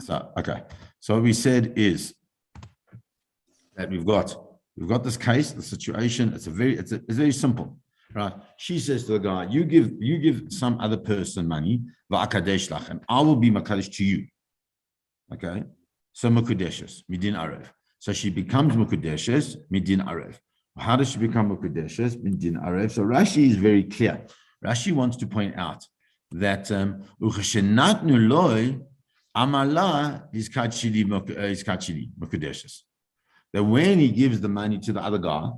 So, okay. So what we said is that we've got this case, the situation. It's very simple, right? She says to the guy, you give some other person money, and I will be makadesh to you. Okay. So mukudeshes, midin arev. So she becomes mukudeshes, midin arev. How does she become mukudeshes, midin arev? So Rashi is very clear. Rashi wants to point out that ucheshenatnu loy amala is kachili mukudeshes. That when he gives the money to the other guy,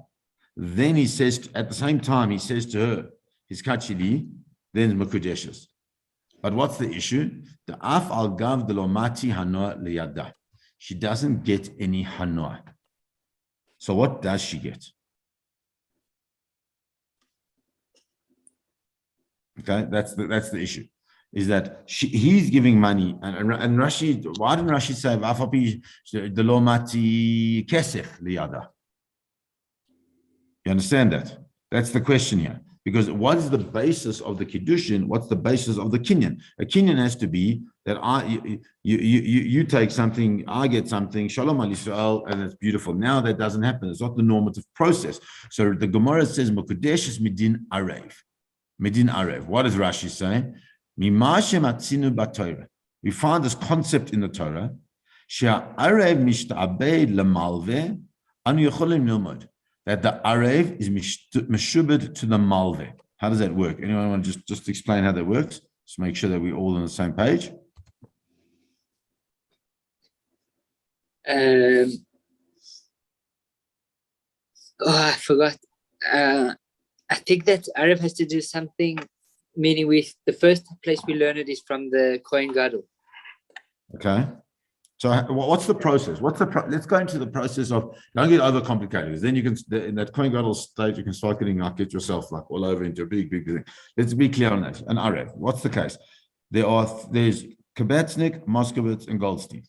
then he says, at the same time, he says to her, his kachili, then mukudeshes. But what's the issue? The af al gav de lomati hanoa liyada. She doesn't get any hanoa. So what does she get? Okay, that's the issue. Is that he's giving money, and Rashi? Why didn't Rashi say afapi de lomati kesef liyada? You understand that? That's the question here. Because what is the basis of the kiddushin? What's the basis of the kinyan? A kinyan has to be that you take something, I get something, shalom al Yisrael, and it's beautiful. Now that doesn't happen. It's not the normative process. So the Gemara says Mukadesh is midin arev. Midin arev. What does Rashi say? We find this concept in the Torah. Arev mishtabed lemalve anu yocholim nilmod. That the arev is meshubed to the malve. How does that work? Anyone want to just explain how that works? Just make sure that we're all on the same page. I forgot. I think that arev has to do something, meaning with the first place we learn it is from the Kohen Gadol. Okay. So what's the process? Let's go into the process of, don't get overcomplicated, because then you can, in that Kohen Gadol stage, you can start get yourself like all over into a big thing. Let's be clear on that. An arev, what's the case? There's Kabatznik, Moskowitz, and Goldstein.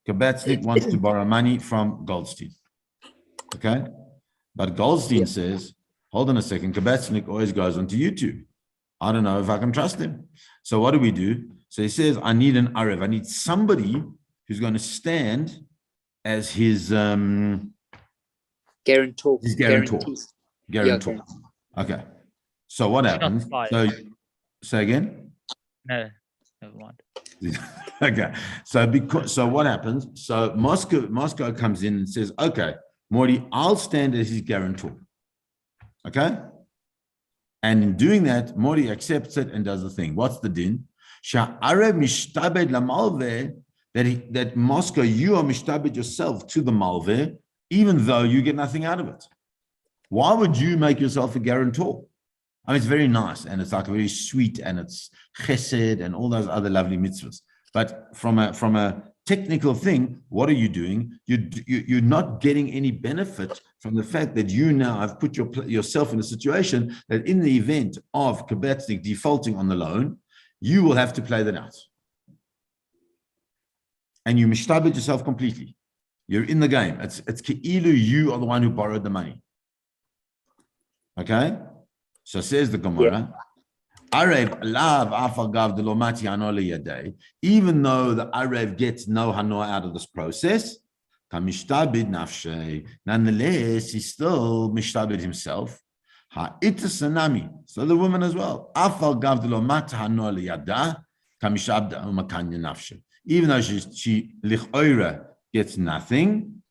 Kabatznik wants to borrow money from Goldstein. Okay? But Goldstein says, hold on a second, Kabatznik always goes onto YouTube. I don't know if I can trust him. So what do? So he says, I need an arev. I need somebody who's going to stand as his guarantor. His guarantor. Guarantor. Yeah, okay. So what happens? So say again? No, never mind. Okay. So what happens? So Moscow comes in and says, okay, Morty, I'll stand as his guarantor. Okay? And in doing that, Morty accepts it and does the thing. What's the din? Sha'arev mishtabed lamalve, that Moscow, you are mishtabed yourself to the malve, even though you get nothing out of it. Why would you make yourself a guarantor? I mean, it's very nice, and it's like very sweet, and it's chesed, and all those other lovely mitzvahs. But from a technical thing, what are you doing? You're not getting any benefit from the fact that you now have put yourself in a situation that in the event of Kabatznik defaulting on the loan, you will have to play that out. And you mishtabed yourself completely. You're in the game. It's ke'ilu, you are the one who borrowed the money. Okay? So says the Gemara, Arev lav afagav de lomati hanoa liyadei. Even though the Arev gets no hanoa out of this process, kamishtabed nafshei. Nonetheless, he's still mishtabed himself. Ha'itasanami. So the woman as well. Afagav de lomati hanoa liyada, kamishtabed umakanya nafshei. Even though she lichoira gets nothing,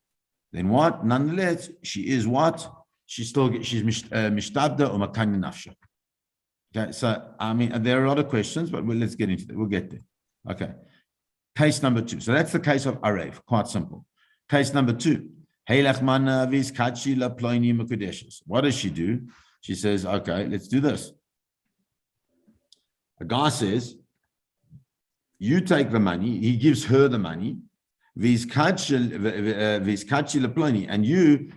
then what? Nonetheless, she is what? She's mishtabda or makanya nafsha. Okay, so I mean, there are a lot of questions, but let's get into that. We'll get there. Okay. Case number 2. So that's the case of Arev. Quite simple. Case number 2. What does she do? She says, okay, let's do this. The guy says, you take the money, he gives her the money, and you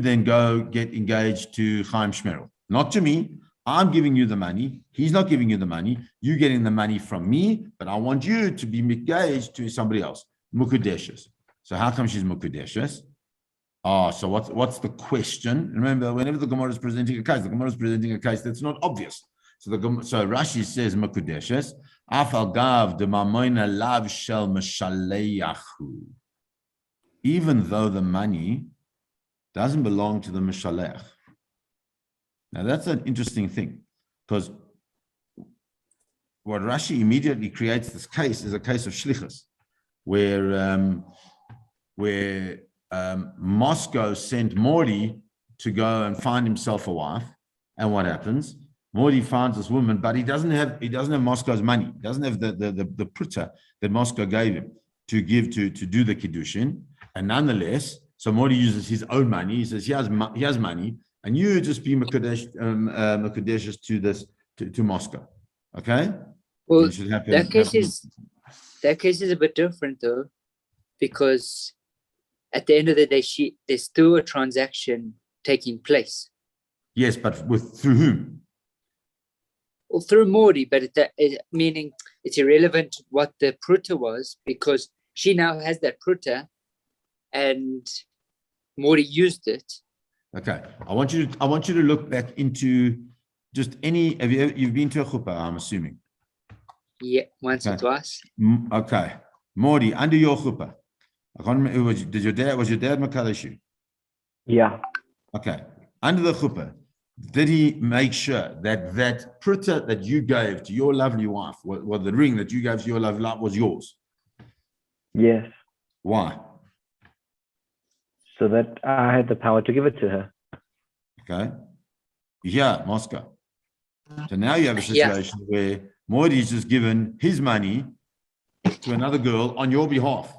then go get engaged to Chaim Shmerel. Not to me. I'm giving you the money. He's not giving you the money. You're getting the money from me, but I want you to be engaged to somebody else. Mukudeshes. So how come she's Mukudeshes? So what's the question? Remember, whenever the Gemara is presenting a case, the Gemara is presenting a case that's not obvious. So Rashi says Mukudeshes. Afal gav de mamoina lav shel mishaleyachu. Even though the money doesn't belong to the mishalech. Now that's an interesting thing, because what Rashi immediately creates this case is a case of shlichus, where Moscow sent Morty to go and find himself a wife, and what happens? Morty finds this woman, but he doesn't have Moscow's money. He doesn't have the pruta that Moscow gave him to give to do the kiddushin, and nonetheless, so Morty uses his own money. He says he has money, and you just be Mekadesh to Moscow, okay? Well, You should have that case is a bit different though, because at the end of the day, there's still a transaction taking place. Yes, but through whom? Well, through Morty, but meaning it's irrelevant what the pruta was, because she now has that pruta, and Morty used it. Okay, I want you to look back into just any. You've been to a chuppah, I'm assuming. Yeah, once or twice. Okay, Morty, under your chuppah, I can't remember. Was your dad Makadesh? Yeah. Okay, under the chuppah, did he make sure that pruta that you gave to your lovely wife, what the ring that you gave to your lovely wife was yours? Yes. Why? So that I had the power to give it to her. Okay. Yeah, Moscow. So now you have a situation where Morty's just given his money to another girl on your behalf,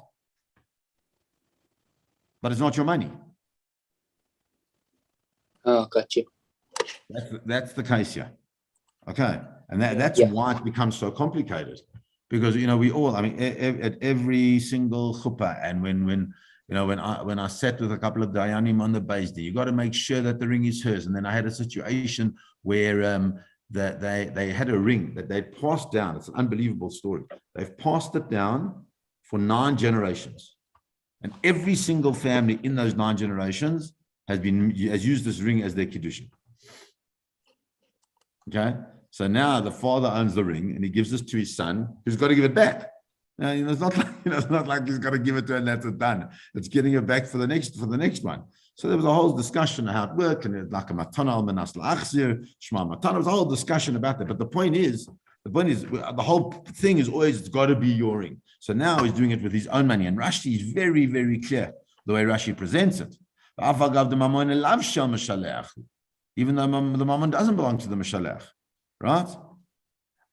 but it's not your money. Oh, got you. That's the case here. Okay. And that's why it becomes so complicated, because, we all, at every single chuppah, and when I sat with a couple of Dayanim on the base there, you got to make sure that the ring is hers. And then I had a situation where that they had a ring that they'd passed down. It's an unbelievable story. They've passed it down for 9 generations. And every single family in those 9 generations has used this ring as their kiddushin. Okay? So now the father owns the ring, and he gives this to his son, who's got to give it back. Now, it's not like he's got to give it to her and that's it done. It's getting it back for the next one. So there was a whole discussion of how it worked, and like a matana al manas la'achzir, shema matana. There was a whole discussion about that. But the point is, the whole thing is always, it's got to be your ring. So now he's doing it with his own money, and Rashi is very, very clear the way Rashi presents it. Even though the mammon doesn't belong to the mishalech, right?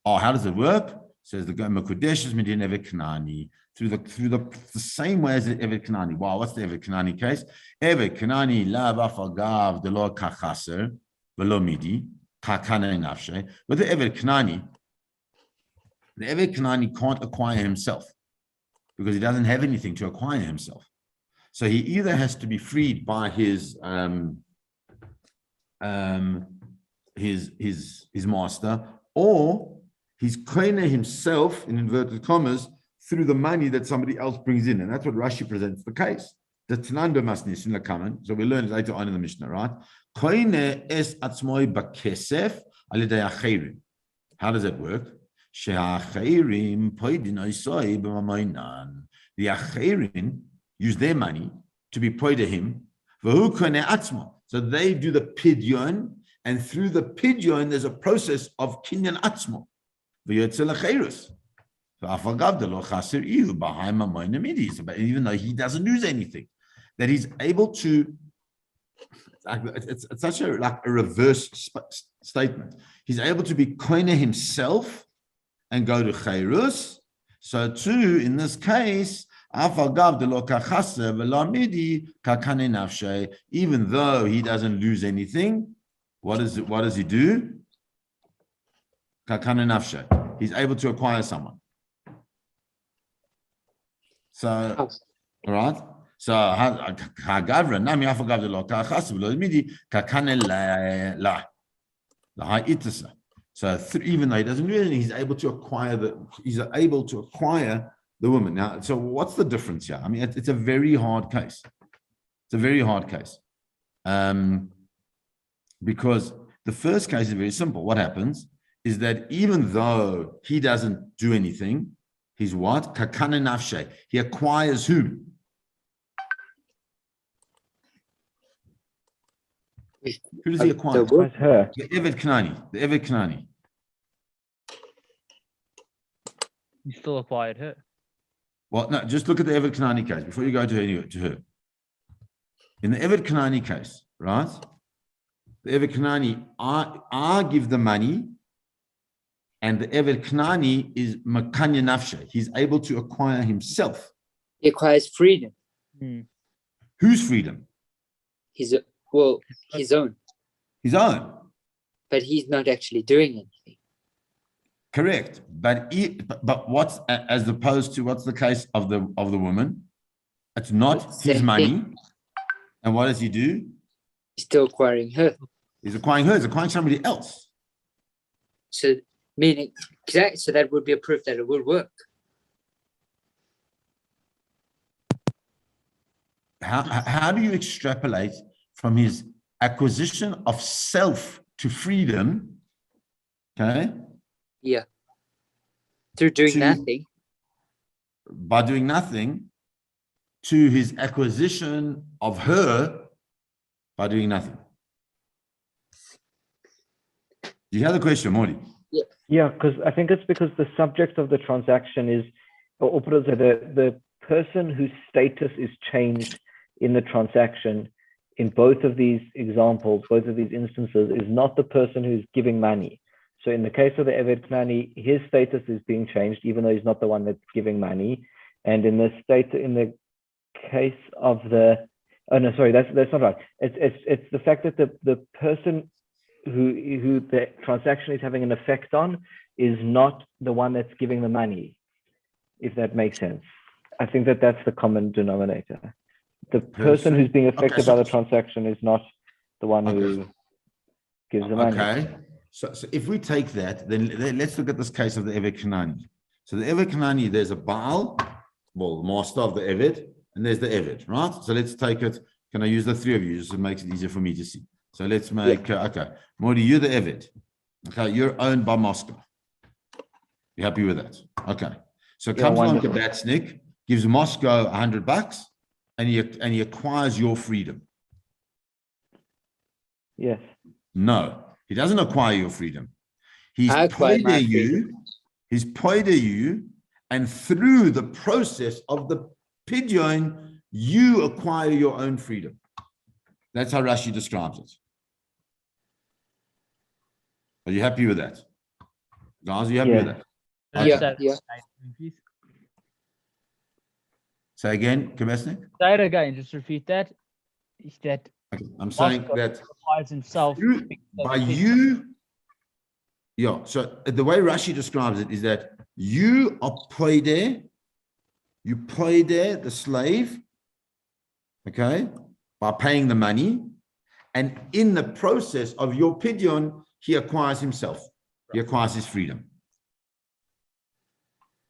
Oh, how does it work? Says the Mekudesh is Medin Evet Kanani through the same way as the Evet Kanani. Wow, what's the Evet Kanani case? Evet Kanani la vafagav de lo kachaser velo midi kakana nafshe. With the Evet Kanani can't acquire himself because he doesn't have anything to acquire himself. So he either has to be freed by his master, or he's koine himself, in inverted commas, through the money that somebody else brings in. And that's what Rashi presents the case. The Tananda Masnis in the Kaman. So we learn it later on in the Mishnah, right? Koine es atzmoi bakesef alidei acherim. How does that work? She'acherim poidin oisoi b'mamoinan. The acherim use their money to be poid to him. V'hu koine atzmo. So they do the pidyon, and through the pidyon, there's a process of kinyan atzmo. But even though he doesn't lose anything, that he's able to, it's such a reverse statement. He's able to be koine himself and go to chayrus. So too, in this case, even though he doesn't lose anything, what does he do? He's able to acquire someone. So, all right. So, even though he doesn't do anything, he's able to acquire the woman. Now, so what's the difference here? It's a very hard case. It's a very hard case. Because the first case is very simple. What happens is that even though he doesn't do anything, he's what? Kakana nafshe. He acquires whom? Who does he acquire? Where's her? The Eved Knani. The Eved Knani. You still acquired her. Well, no, just look at the Eved Knani case before you go to her. In the Eved Knani case, right? The Eved Knani, I give the money, and the Eved Knani is makanya nafshe. He's able to acquire himself. He acquires freedom. Whose freedom? His own, His own. but he's not actually doing anything. Correct. But what's as opposed to what's the case of the woman? It's not Same his money. thing. And what does he do? He's still acquiring her. He's acquiring her. He's acquiring somebody else. So meaning exactly. So that would be a proof that it will work. How do you extrapolate from his acquisition of self to freedom? Okay. Yeah. Through doing To- nothing. By doing nothing, to his acquisition of her by doing nothing. Do you have the question, Morty? Yeah, because I think it's because the subject of the transaction is, or put it as the person whose status is changed in the transaction in both of these examples, both of these instances, is not the person who's giving money. So in the case of the Eved Knani, his status is being changed, even though he's not the one that's giving money. And in the case of the, oh no, sorry, that's not right. It's the fact that the person who the transaction is having an effect on is not the one that's giving the money, if that makes sense. I think that's the common denominator. The person who's being affected by the transaction is not the one who gives the money. Okay. So if we take that, then let's look at this case of the Eved Knani. So the Eved Knani, there's a Baal, well, master of the Eved, and there's the Eved, right? So let's take it. Can I use the three of you just to make it easier for me to see? So let's make, okay. Morty, you're the Eved. Okay, you're owned by Moscow. You happy with that? Okay. So comes along to Batsnik, gives Moscow $100, and he acquires your freedom. Yes. No, he doesn't acquire your freedom. He's I acquire my poida you, and through the process of the pidyon, you acquire your own freedom. That's how Rashi describes it. Are you happy with that? Guys, are you happy with that? Yeah, yeah. Say again, Kavesnik? Say it again, just repeat that. Is that Okay. I'm saying Moscow that acquires himself by you, yeah. So the way Rashi describes it is that you are poide, you poide the slave, okay, by paying the money, and in the process of your pidyon, he acquires himself. He acquires his freedom.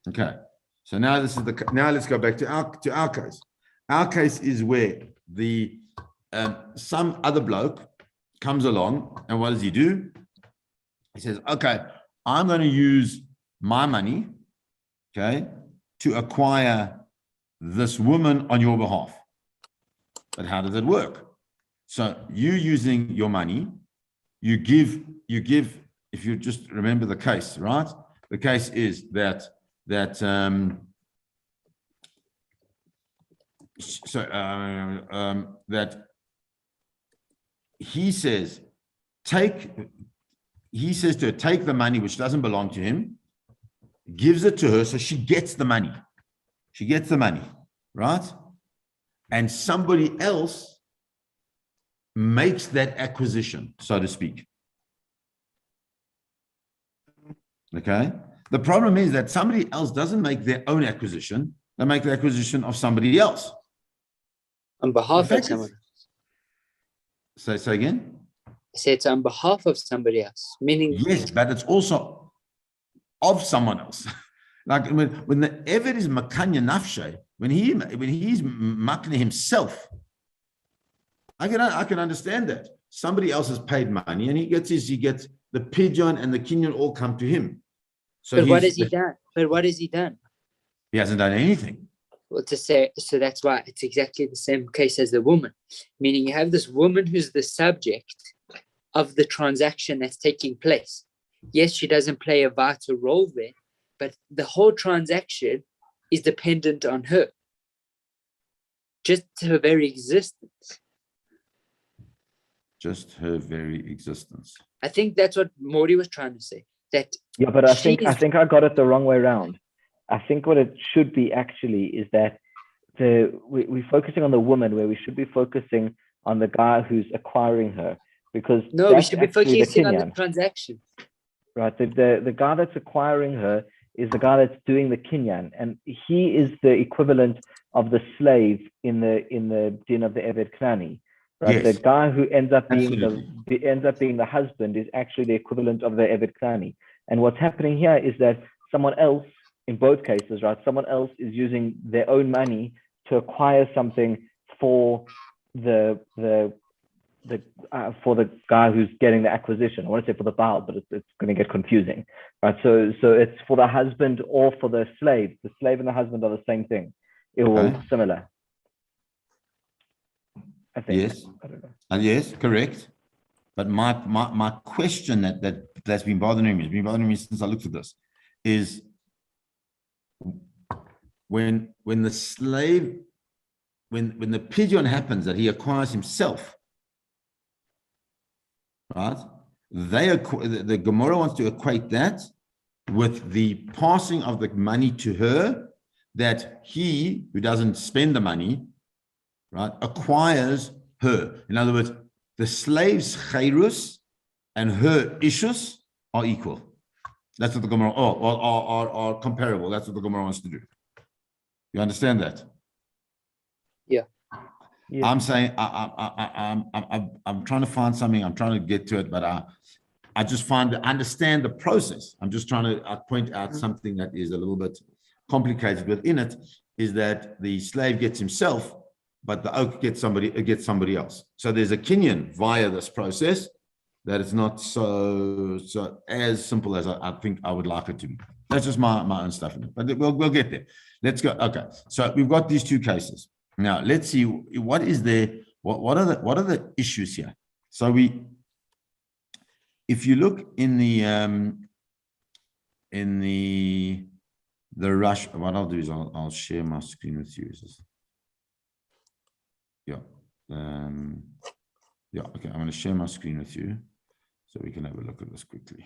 Okay. So now now let's go back to our case. Our case is where the some other bloke comes along, and what does he do? He says, okay, I'm going to use my money, okay, to acquire this woman on your behalf. But how does it work? So you using your money, you give, if you just remember the case, right? The case is that he says to her, take the money which doesn't belong to him, gives it to her, so she gets the money. She gets the money, right? And somebody else makes that acquisition, so to speak. Okay? The problem is that somebody else doesn't make their own acquisition, they make the acquisition of somebody else. On behalf of someone. Say again? I say it's on behalf of somebody else, meaning Yes, but it's also of someone else. Like when the Eved is makanya nafshe, when he's makna himself, I can understand that. Somebody else has paid money and he gets the pidyon and the kinyan all come to him. So But what has he done? But what has he done? He hasn't done anything. Well, to say, so that's why it's exactly the same case as the woman, meaning you have this woman who's the subject of the transaction that's taking place. Yes, she doesn't play a vital role there, but the whole transaction is dependent on her. Just her very existence. Just her very existence. I think that's what Morty was trying to say. That Yeah, but I think I got it the wrong way around. I think what it should be actually is that we're focusing on the woman where we should be focusing on the guy who's acquiring her, because no, we should be focusing on the transaction. Right, the guy that's acquiring her is the guy that's doing the kinyan, and he is the equivalent of the slave in the din of the Eved Knani. Right, Yes. the guy who ends up being Absolutely. the husband is actually the equivalent of the Eved Knani. And what's happening here is that someone else, in both cases, right, someone else is using their own money to acquire something for the guy who's getting the acquisition. I want to say for the Baal, but it's going to get confusing, right? So it's for the husband or for the slave. The slave and the husband are the same thing. It will Okay. similar. I think. Yes. I don't know. Yes, correct. But my question that's been bothering me, since I looked at this, is when the slave, when the pidyon happens that he acquires himself, right? The Gemara wants to equate that with the passing of the money to her, that he who doesn't spend the money, right, acquires her. In other words, the slave's chayrus and her ishus are equal. That's what the Gemara are comparable. That's what the Gemara wants to do. You understand that? Yeah. I'm saying I'm trying to find something. I'm trying to get to it, but I just understand the process. I'm just trying to point out something that is a little bit complicated within it. Is that the slave gets himself, but the oak gets somebody else. So there's a kinyan via this process that it's not so as simple as I think I would like it to be. That's just my own stuff, but we'll get there. Let's go. Okay, so we've got these two cases. Now let's see what are the issues here. So if you look in the rush, what I'll do is I'll share my screen with you. Yeah. Yeah. Okay. I'm going to share my screen with you so we can have a look at this quickly.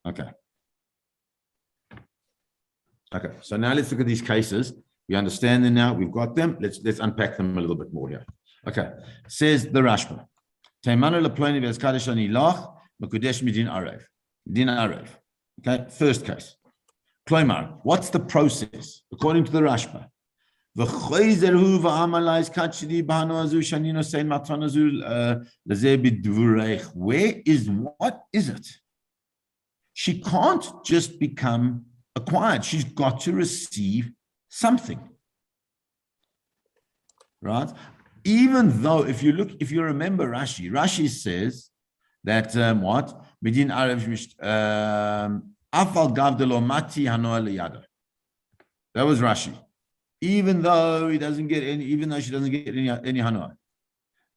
Okay. Okay. So now let's look at these cases. We understand them now. We've got them. Let's unpack them a little bit more here. Okay. Says the Rashba. Din Arev. Okay. First case. Kloimar, what's the process according to the Rashba? What is it? She can't just become acquired. She's got to receive something, right? Even though, if you remember Rashi says that what Midin Arev. That was Rashi. Even though she doesn't get any hanoah.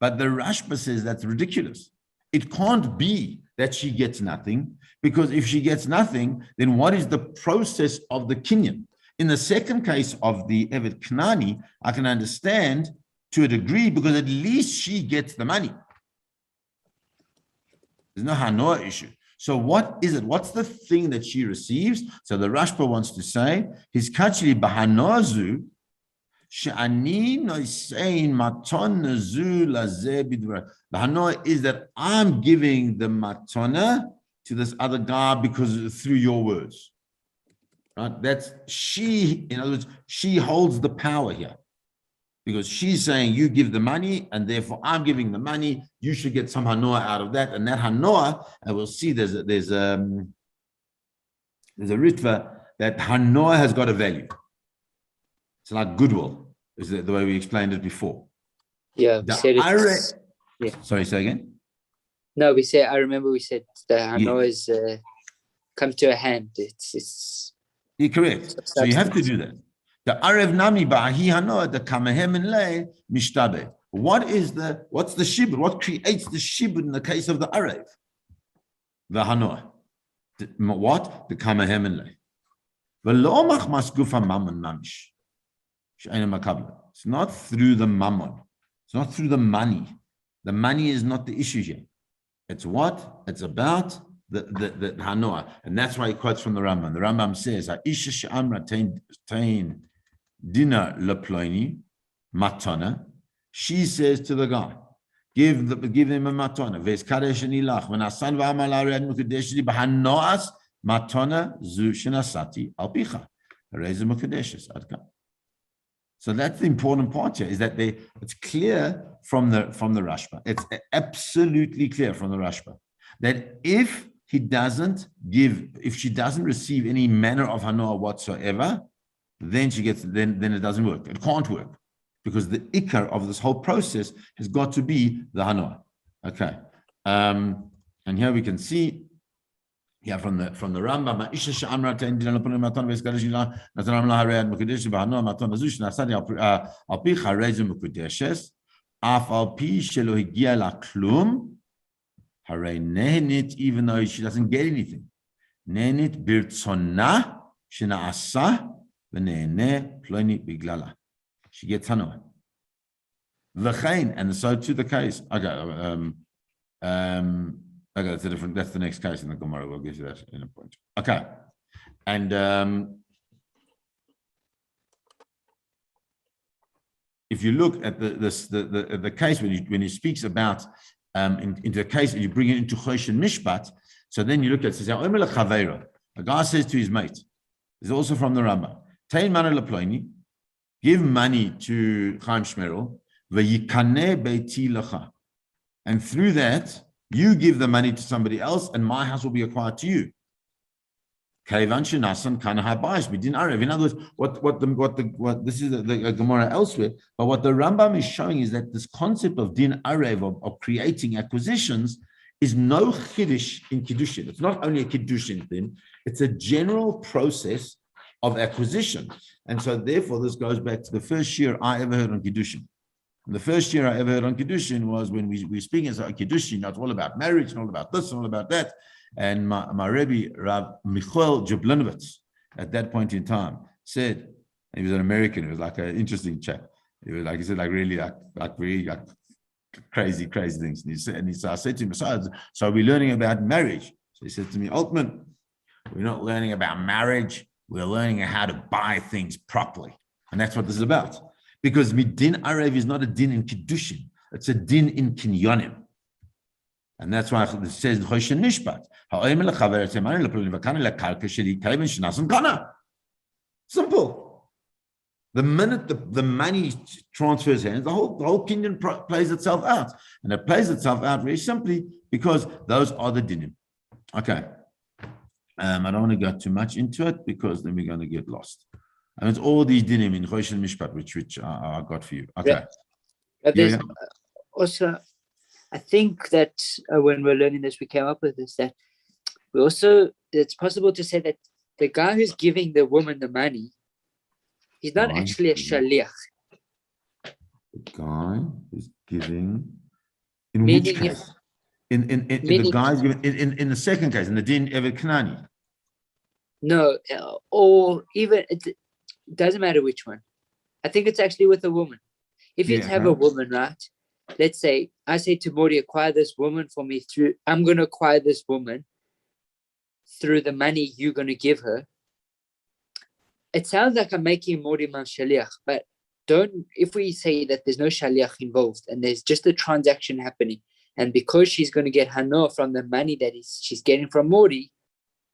But the Rashba says that's ridiculous. It can't be that she gets nothing, because if she gets nothing, then what is the process of the kinyan? In the second case of the Eved Knani, I can understand to a degree, because at least she gets the money. There's no hanoah issue. So what is it? What's the thing that she receives? So the Rashba wants to say, his kachli bahanozu, she'ani noisein maton nazu lazeh bidvar. The hanoah is that I'm giving the matona to this other guy because through your words. Right? That's she, in other words, she holds the power here. Because she's saying you give the money, and therefore I'm giving the money. You should get some hanoah out of that, and that hanoah, and we'll see. There's a ritva that hanoah has got a value. It's like goodwill, is the way we explained it before. Yeah, Sorry, say again. No, I remember we said the hano is come to a hand. It's You're correct. So you have to do that. The Arev Nami Ba'ahi Hanoah, the Kamahem and Le Mishtabe. What's the shibud? What creates the shibud in the case of the Arev? The Hanoah. What? The Kamahem and Le. It's not through the mammon. It's not through the money. The money is not the issue here. It's what? It's about the hanoah. And that's why he quotes from the Rambam. The Rambam says, Ha'isha she'amra tain dina leploini matana. She says to the guy, give him a matana. Ves kadesh nilach. When asan v'amal ared mukadesh li b'hanoas matana zu shenasati al picha. Reza mukadeshes adkan. So that's the important part here, is that it's clear from the Rashba. It's absolutely clear from the Rashba that if she doesn't receive any manner of hanoah whatsoever, then then it doesn't work. It can't work because the ikar of this whole process has got to be the hanoah. Okay, and here we can see. Yeah, from the Rambam, even though she doesn't get anything. She gets hanoah. And so to the case. Okay, that's the next case in the Gemara. We'll get to that in a point. Okay, and if you look at the case when he speaks about into the case, and you bring it into choshen mishpat, so then you look at it, says a guy says to his mate, this is also from the Rambam, Tein mana leploini, give money to Chaim Shmerel, v'yikaneh beiti lecha, and through that you give the money to somebody else, and my house will be acquired to you. In other words, what this is the Gemara elsewhere, but what the Rambam is showing is that this concept of din arev of creating acquisitions is no chiddush in kiddushin. It's not only a kiddushin thing; it's a general process of acquisition, and so therefore this goes back to the first year I ever heard on kiddushin. And the first year I ever heard on kiddushin was when we were speaking as a kiddushin. It's all about marriage and all about this and all about that. And my Rebbe, Rav Michael Jablinowitz, at that point in time, said, he was an American, he was like an interesting chap. He was like, he said, like really like very like crazy things. And he said, I said to him, so we're learning about marriage. So he said to me, Altman, we're not learning about marriage, we're learning how to buy things properly. And that's what this is about. Because din arev is not a din in kiddushin, it's a din in kinyonim. And that's why it says choshen mishpat. Simple. The minute the money transfers hands, the whole kinyan plays itself out. And it plays itself out very simply because those are the dinim. Okay. I don't want to go too much into it because then we're going to get lost. And it's all these dinim in choshen mishpat, which I got for you. Okay. But there's also, I think that when we're learning this, we came up with this, that we also, it's possible to say that the guy who's giving the woman the money, he's not actually a shaliach. The guy who's giving, in which case? In the guy's giving, in the second case, in the din Evet Kanani. No, or even, it doesn't matter which one. I think it's actually with a woman. If you have a woman, right? Let's say I say to Morty, acquire this woman for me through, I'm going to acquire this woman through the money you're going to give her. It sounds like I'm making Morty my shaliach, but if we say that there's no shaliach involved and there's just a transaction happening, and because she's going to get hanoah from the money that she's getting from Morty,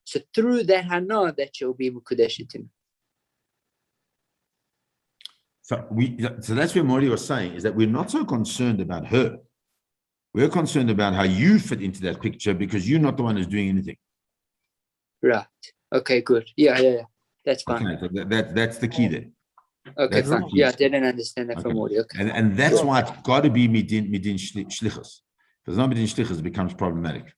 so through that hanoah that she'll be mukudeshet to me. So that's what Morty was saying, is that we're not so concerned about her. We're concerned about how you fit into that picture because you're not the one who's doing anything. Right. Okay, good. Yeah. That's fine. Okay, so that's the key there. Okay, That's the fine. key. Yeah, I didn't understand that Okay. from Morty. Okay. And that's why it's got to be midin shlichus. Because not midin shlichus, it becomes problematic.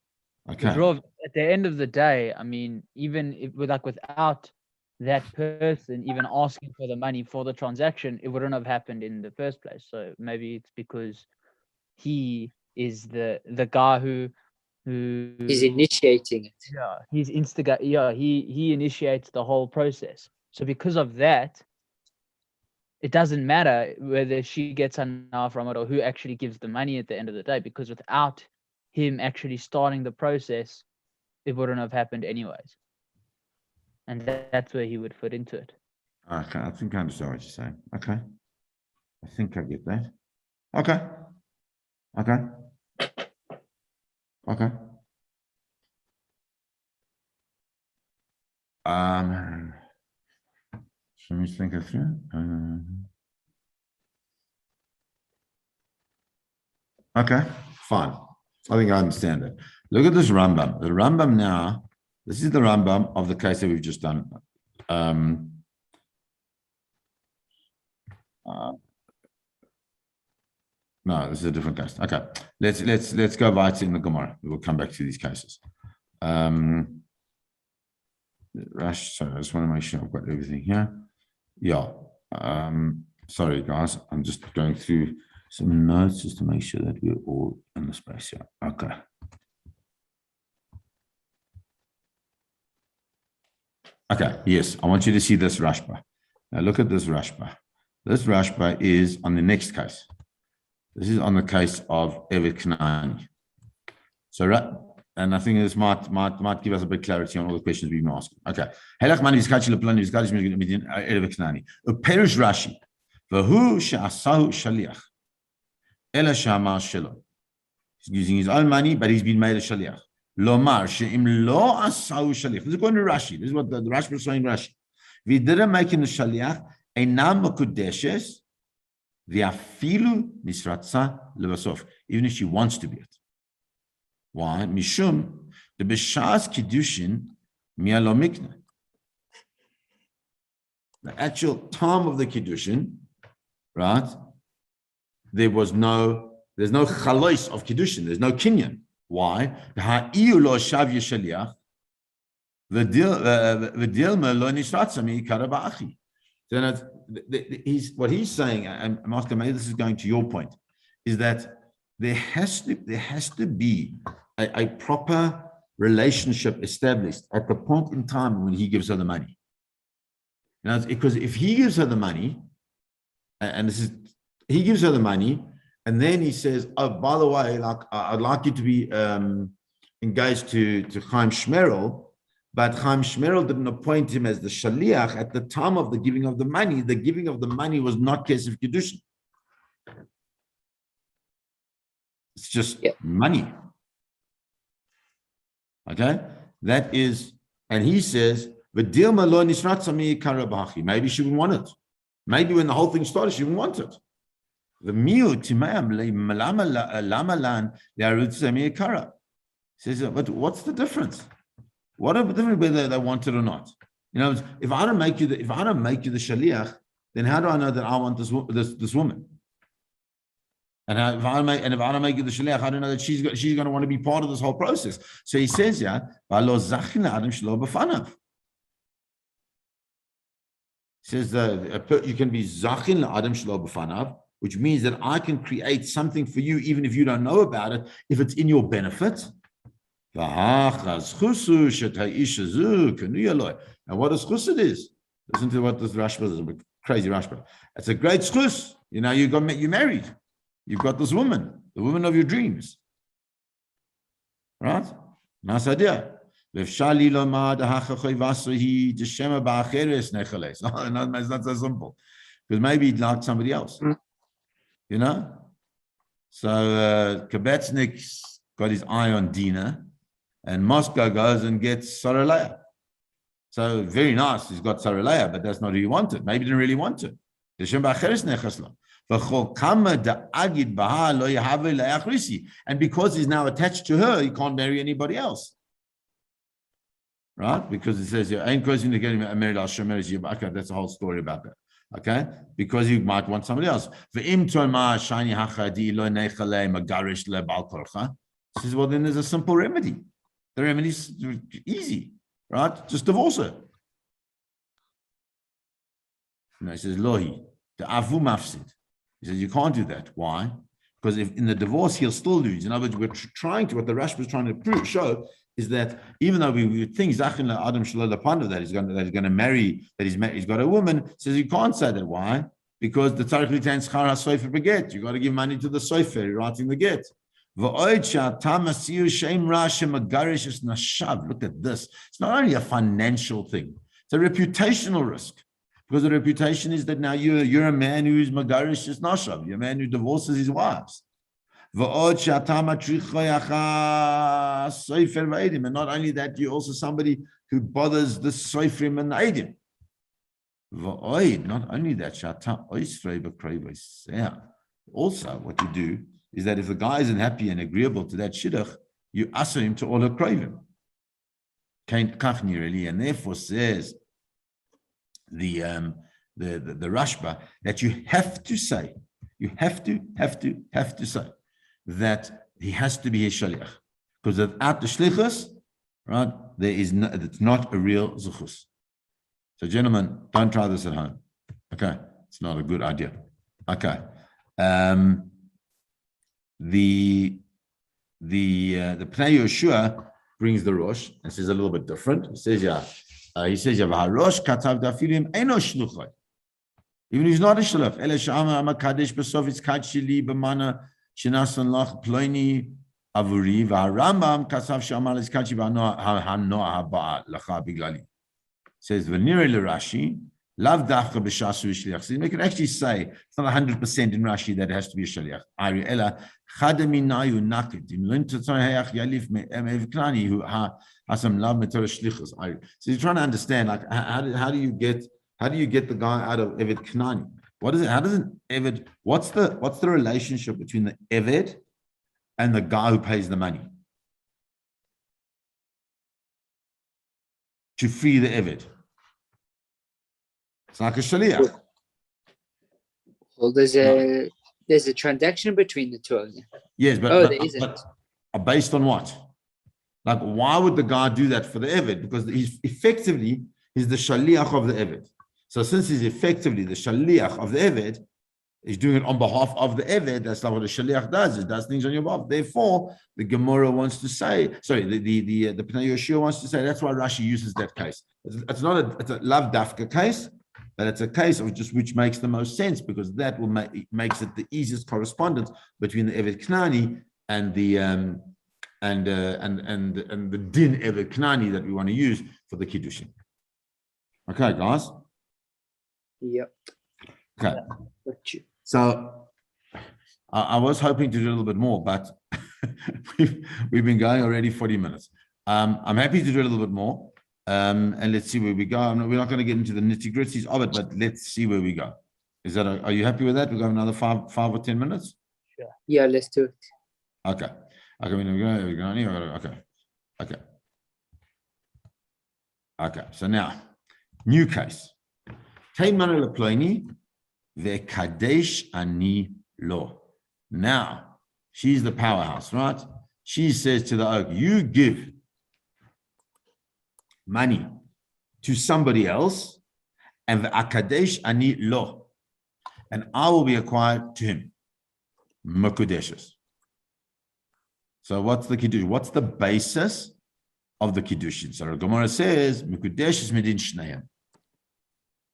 Okay. Rov, at the end of the day, I mean, even if without that person even asking for the money for the transaction, it wouldn't have happened in the first place. So maybe it's because he is the guy who He's initiating it. he initiates the whole process. So because of that, it doesn't matter whether she gets enough from it or who actually gives the money at the end of the day, because without him actually starting the process, it wouldn't have happened anyways. And that's where he would fit into it. Okay, I think I understand what you're saying. Okay. I think I get that. Okay. Okay. Okay. Let me think it through. Okay, fine. I think I understand it. Look at this Rambam. The Rambam now, this is the Rambam of the case that we've just done. No, this is a different case. Okay, let's go right in the Gemara. We will come back to these cases. Rash, sorry, I just want to make sure I've got everything here. Yeah. Sorry, guys. I'm just going through some notes just to make sure that we're all in the space here. Okay. Okay, yes, I want you to see this Rashba. Now look at this Rashba. This Rashba is on the next case. This is on the case of Evet Knani. So, and I think this might give us a bit of clarity on all the questions we've been asking. Okay. Helach mani vizkachi leplani vizkachi midin Evet Knani. Uperish Rashi. V'hu she'asahu shaliach. Ela she'amar shelo. He's using his own money, but he's been made a shaliach. Lomar she'im lo asahu shaliach. This is going to Rashi. This is what the Rashi was saying. Rashi. We didn't make him the shaliach. Einam mekudeshes. V'afilu misratza levasof. Even if she wants to be it. Why? Mishum the b'shas kiddushin mi'alo mikna. The actual time of the kiddushin, right? There's no chalois of kiddushin. There's no kinyan. Why? Ha'iyul lo shavya shaliach v'dilma lo nishratza mi'ikara ba'achi. So what he's saying, and Master, maybe this is going to your point, is that there has to be a proper relationship established at the point in time when he gives her the money. You know, because if he gives her the money, and he gives her the money, and then he says, "Oh, by the way, like I'd like you to be engaged to Chaim Shmerel." But Chaim Shmerel didn't appoint him as the shaliach at the time of the giving of the money. The giving of the money was not kesef kiddushin. It's just money. Okay, that is, and he says, maybe she wouldn't want it. Maybe when the whole thing started, she didn't want it. The says, but what's the difference? What are the difference whether they want it or not? You know, if I don't make you the shaliach, then how do I know that I want this woman? And if I don't make you the shaliach, I don't know that she's going to want to be part of this whole process. So he says, yeah, he says you can be zachin la'adam shelo b'fanav, which means that I can create something for you even if you don't know about it, if it's in your benefit. And what is chused is, listen to what this Rashba is, a crazy Rashba. It's a great chus. You know, you married. You've got this woman, the woman of your dreams. Right? Nice idea. It's not so simple. Because maybe he'd like somebody else. You know? So Kabatsnik's got his eye on Dina. And Moscow goes and gets Saralaya. So very nice, he's got Saralaya, but that's not who he wanted. Maybe he didn't really want it. And because he's now attached to her, he can't marry anybody else. Right? Because it says, ain't causing to get married, I'll show marriage you. Okay, that's a whole story about that. Okay, because you might want somebody else. This is, well, then there's a simple remedy. The remedy is easy, right? Just divorce her. No, he says, Lohi, the avu mafsid. He says, you can't do that. Why? Because if in the divorce, he'll still lose. In other words, we're trying to, what the Rashba is trying to show is that even though we think Zachin Adam Shalom Panda that he's going to marry, that he's got a woman, says you can't say that. Why? Because the Tzarich Litain Schar HaSofer Beget. You got to give money to the Sofer writing the get. Look at this. It's not only a financial thing, it's a reputational risk. Because the reputation is that now you're a man who's Magarish is Nashav, you're a man who divorces his wives. And not only that, you're also somebody who bothers the Soifrim and the Eidim. Not only that, also what you do is that if the guy isn't happy and agreeable to that shidduch, you ask him to all craving. And therefore says the Rashba that you have to say, say that he has to be a shaliach, because without the shlichus, right, there is no, it's not a real zuchus. So, gentlemen, don't try this at home. Okay, it's not a good idea. Okay, the Pnei Yoshua brings the Rosh and says a little bit different. He says, Vaharosh katav dafilim eno shluchai. Even if he's not a shluch, ele shama amakadesh besof it's kachili b'mana shenasan lach ploini avuri vaharambam kasav shamal is kachi v'hanoa haba lacha biglali. Says v'nirei l'Rashi lav dafka b'shasu shliach. So you can actually say it's not 100% in Rashi that it has to be a shliach. Ari ela chadaminayu nakid im lintatzayach yalif me'evklani who ha. So you're trying to understand, like, how do you get the guy out of Eved Knani? What is it? How does an Eved? What's the relationship between the Eved and the guy who pays the money to free the Eved? It's like a shaliach. Well, there's a transaction between the two of them. Yes, there isn't. But based on what? Like, why would the guy do that for the Eved? Because he's the shaliach of the Eved. So since he's effectively the shaliach of the Eved, he's doing it on behalf of the Eved. That's not what a shaliach does. It does things on your behalf. Therefore, the Gemara wants to say, sorry, the Pnei Yoshua wants to say, that's why Rashi uses that case. It's a lav dafka case, but it's a case of just which makes the most sense, because that will makes it the easiest correspondence between the Eved Knani and the and the din Eved Knani that we want to use for the kiddushin. Okay, guys. Yep. Okay. So I was hoping to do a little bit more, but we've been going already 40 minutes. I'm happy to do a little bit more, and let's see where we go. We're not going to get into the nitty-gritties of it, but let's see where we go. Are you happy with that? We've got another five or 10 minutes. Sure. Yeah, let's do it. Okay. Okay. So now, new case. Now, she's the powerhouse, right? She says to the oak, you give money to somebody else, and the akadesh ani lo, and I will be acquired to him. Makudeshes. So what's the kiddushin? What's the basis of the kiddushin? So the Gemara says, Mikudeshes midin shneim.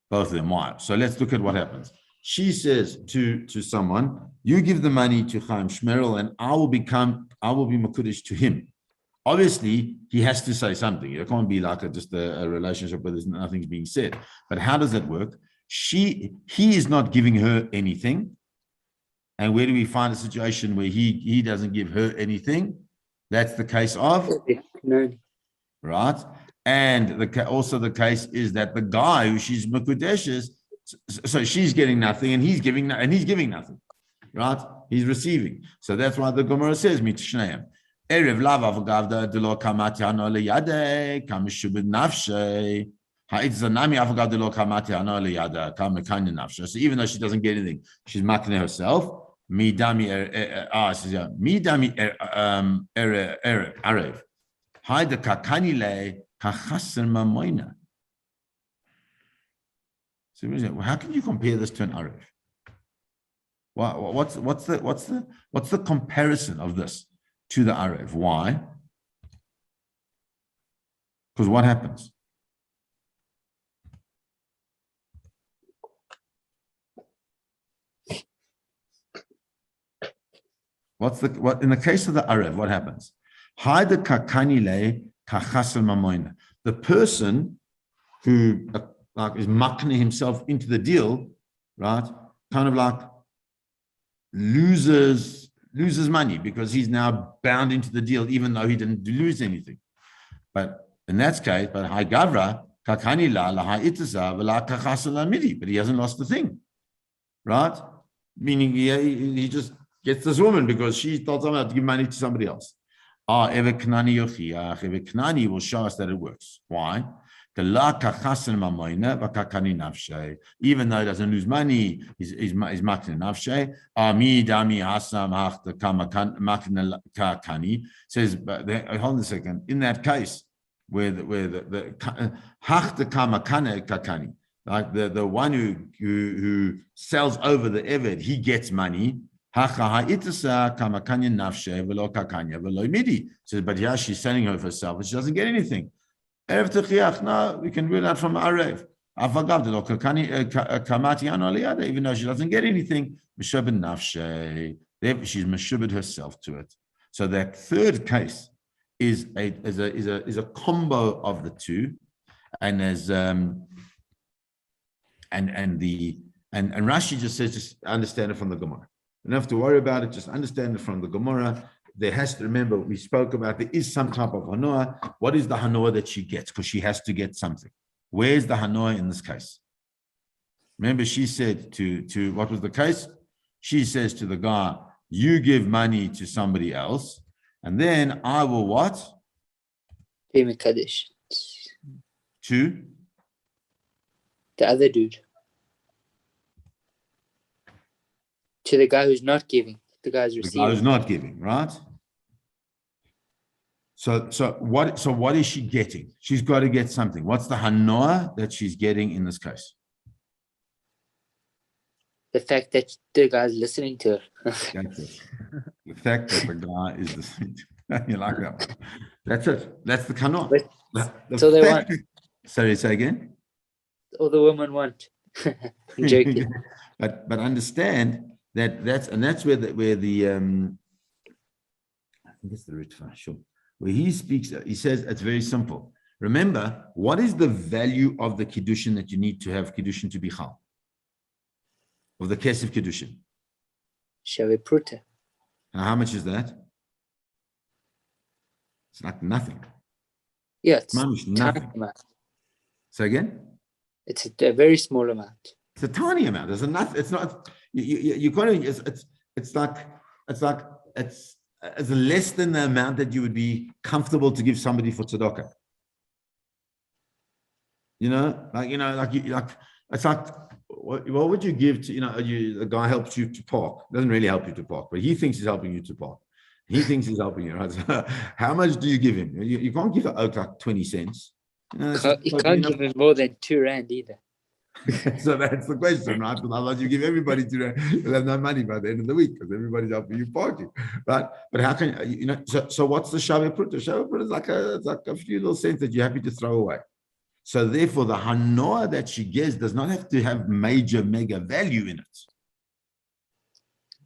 Both of them. Why? So let's look at what happens. She says to someone, you give the money to Chaim Shmerel, and I will be Makudesh to him. Obviously, he has to say something. It can't be like just a relationship where there's nothing's being said. But how does that work? He is not giving her anything. And where do we find a situation where he doesn't give her anything? That's the case of no. Right. And also the case is that the guy who she's Makudeshes, so she's getting nothing and he's giving nothing. Right? He's receiving. So that's why the Gemara says, Mitshneim. Erev lava v'gavda delo kamati hano leyade kamishubid nafshe So even though she doesn't get anything, she's makne herself. So how can you compare this to an arev? What's the comparison of this to the arev? Why? Because what happens? What in the case of the arev? What happens? The person who like is makne himself into the deal, right? Kind of like loses money because he's now bound into the deal, even though he didn't lose anything. But in that case, but high gavra kakani la la midi, but he hasn't lost the thing, right? Meaning he just gets this woman because she thought somehow to give money to somebody else. Ever Knani will show us that it works. Why? Even though he doesn't lose money, he's making nafshe. Says, but hold on a second. In that case, where the like the one who sells over the eved, he gets money. Says, but yeah, she's selling her for herself, but she doesn't get anything. No, we can rule out from Arev. Even though she doesn't get anything, she's meshubed herself to it. So that third case is a combo of the two, and as and Rashi just says, just understand it from the Gemara. You don't have to worry about it. Just understand it from the Gemara. There has to remember we spoke about there is some type of hanoah. What is the hanoah that she gets? Because she has to get something. Where's the hanoah in this case? Remember, she said to what was the case? She says to the guy, "You give money to somebody else, and then I will what? Pay me kaddish. To The other dude. To the guy who's not giving. The guy's receiving. The guy who's not giving, right? So what is she getting? She's got to get something. What's the hanoah that she's getting in this case? The fact that the guy's listening to her. That's it. The fact that the guy is listening to her. You like that one? That's it. That's the hanoah. So they want. Sorry, say again. All the women want. I'm joking. but understand that's where the I think it's the Ritva, sure. Where he speaks, he says it's very simple. Remember, what is the value of the kiddushin that you need to have kiddushin to be chal? Of the kesef kiddushin? Shave pruta. Now, how much is that? It's like nothing. Yeah, it's nothing. Amount. Say again? It's a very small amount. It's a tiny amount. There's enough. It's not. You got to. It's less than the amount that you would be comfortable to give somebody for tzedakah. It's like what would you give to the guy helps you to park, doesn't really help you to park, but he thinks he's helping you to park. He thinks he's helping you, right? So how much do you give him? You can't give an oak like 20 cents. You can't give him more than £2 either. So that's the question, right? Because otherwise you give everybody £2, you'll have no money by the end of the week because everybody's helping you parking, right? But how can so what's the shaveh pruta? Shaveh pruta is like a few little cents that you're happy to throw away. So therefore, the hanoah that she gets does not have to have major mega value in it,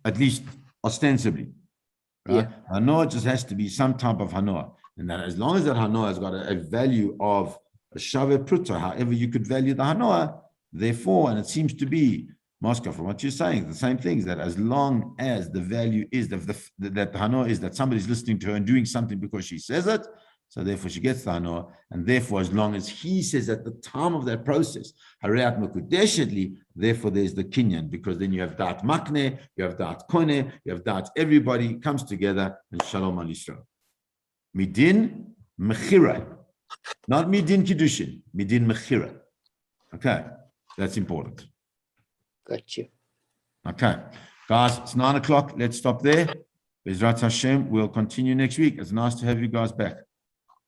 at least ostensibly. Right? Yeah. Hanoah just has to be some type of hanoah, and that as long as that hanoah has got a value of a shaveh pruta, however you could value the hanoah, therefore, and it seems to be, Moscow, from what you're saying, the same things, that as long as the value is that the hanoah is that somebody's listening to her and doing something because she says it, so therefore she gets the hanoah, and therefore as long as he says at the time of that process, hareat mekudeshedli, therefore there's the kinyan, because then you have dat makne, you have dat kone, you have dat everybody comes together and shalom al Yisrael. Midin mechira. Not midin kiddushin, midin mechira. Okay, that's important. Got you. Okay, guys, it's 9 o'clock. Let's stop there. Bezrat Hashem, we'll continue next week. It's nice to have you guys back.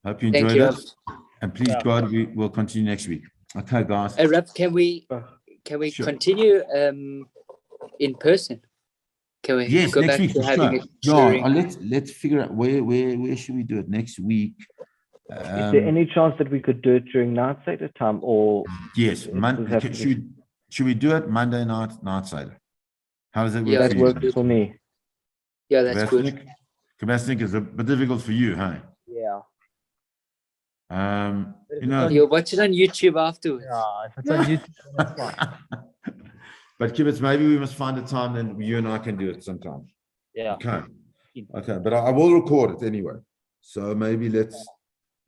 Hope you Thank enjoyed you, it. Rav. And please, God, we will continue next week. Okay, guys. Rav, can we Sure. continue in person? Can we Yes, go next back week to for having sure. it Yeah, during? let's figure out where should we do it next week. Is there any chance that we could do it during night Seder time, or Yes, it does have to be- should we do it Monday night Seder? How does that work Yeah, for that you? works for me? Yeah, that's good. Kabasnik is a bit difficult for you, hey? Yeah. You know, You'll watch it on YouTube afterwards. Yeah, if it's on YouTube, that's fine. but Kibbutz, maybe we must find a time then you and I can do it sometime. Yeah. Okay. Okay, but I will record it anyway. So maybe let's.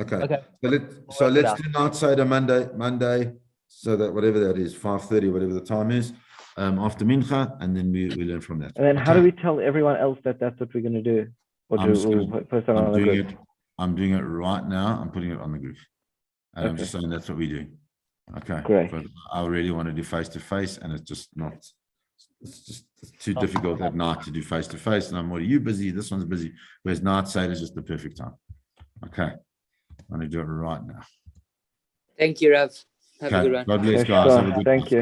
Okay. Okay. So Work it let's out. do night Seder Monday, so that whatever that is, 5:30, whatever the time is, after Mincha, and then we learn from that. And then how Okay? do we tell everyone else that that's what we're going to do? Or I'm do just we'll gonna- post that I'm on the doing group? it. I'm doing it right now. I'm putting it on the group. And I'm Okay. just saying that's what we do. Okay. Great. But I really want to do face to face, and it's just not. It's just too difficult at night to do face to face. And I'm more, you busy, this one's busy. Whereas night Seder is just the perfect time. Okay. I'm going to do it right now. Thank you, Rav. Have a Okay. good one. God bless, Okay, guys. Have a sure. good Thank night. you.